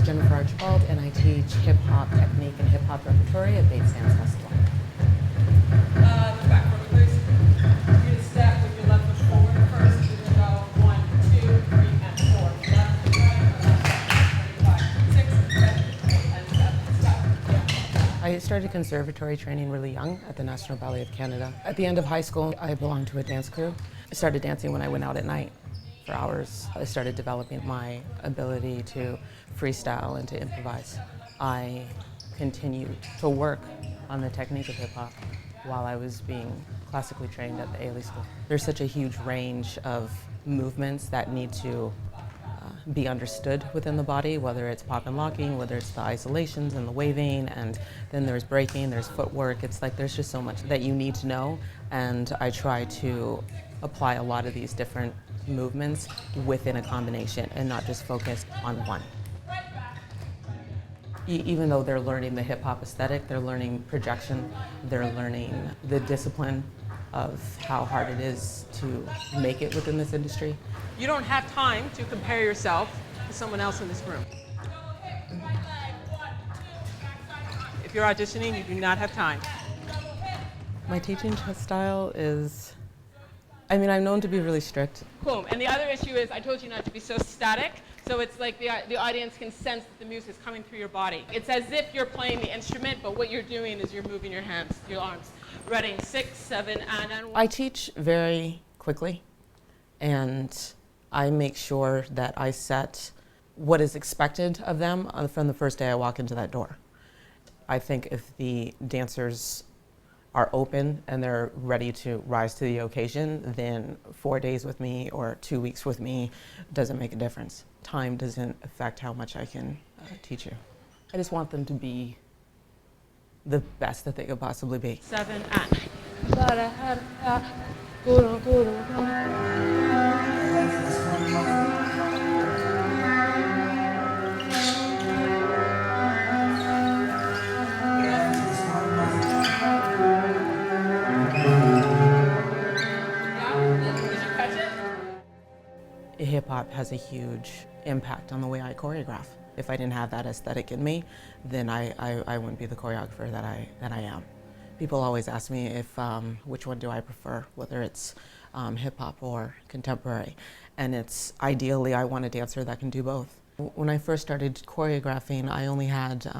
Jennifer Archibald, and I teach hip-hop technique and hip-hop repertory at Bates Dance Festival. Back forward, please. You're going to step with your left foot forward first. You're going to go 1, 2, 3, and 4. Left, right, 5, 6, 7, 8, and 7. Stop. I started conservatory training really young at the National Ballet of Canada. At the end of high school, I belonged to a dance crew. I started dancing when I went out at night for hours. I started developing my ability to freestyle and to improvise. I continued to work on the technique of hip-hop while I was being classically trained at the Ailey School. There's such a huge range of movements that need to be understood within the body, whether it's pop and locking, whether it's the isolations and the waving, and then there's breaking, there's footwork. It's like there's just so much that you need to know, and I try to apply a lot of these different movements within a combination and not just focus on one. Even though they're learning the hip-hop aesthetic, they're learning projection, they're learning the discipline of how hard it is to make it within this industry. You don't have time to compare yourself to someone else in this room. If you're auditioning, you do not have time. My teaching style is, I'm known to be really strict. Cool. And the other issue is I told you not to be so static. So it's like the audience can sense that the music is coming through your body. It's as if you're playing the instrument, but what you're doing is you're moving your hands, your arms. Ready, 6, 7, and 1. I teach very quickly, and I make sure that I set what is expected of them from the first day I walk into that door. I think if the dancers are open and they're ready to rise to the occasion, then 4 days with me or 2 weeks with me doesn't make a difference. Time doesn't affect how much I can teach you. I just want them to be the best that they could possibly be. 7, and. Hip-hop has a huge impact on the way I choreograph. If I didn't have that aesthetic in me, then I wouldn't be the choreographer that I am. People always ask me if which one do I prefer, whether it's hip-hop or contemporary. And it's ideally I want a dancer that can do both. When I first started choreographing, I only had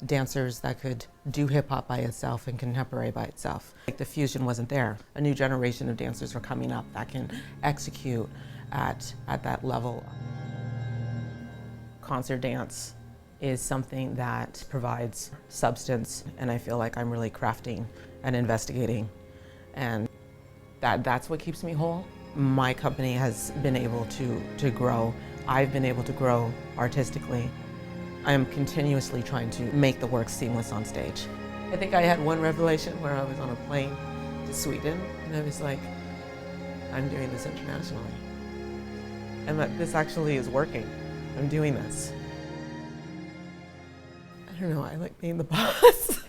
dancers that could do hip-hop by itself and contemporary by itself. Like the fusion wasn't there. A new generation of dancers are coming up that can execute at that level. Concert dance is something that provides substance, and I feel like I'm really crafting and investigating, and that's what keeps me whole. My company has been able to grow. I've been able to grow artistically. I am continuously trying to make the work seamless on stage. I think I had one revelation where I was on a plane to Sweden, and I was like, I'm doing this internationally. And that this actually is working. I'm doing this. I don't know, I like being the boss.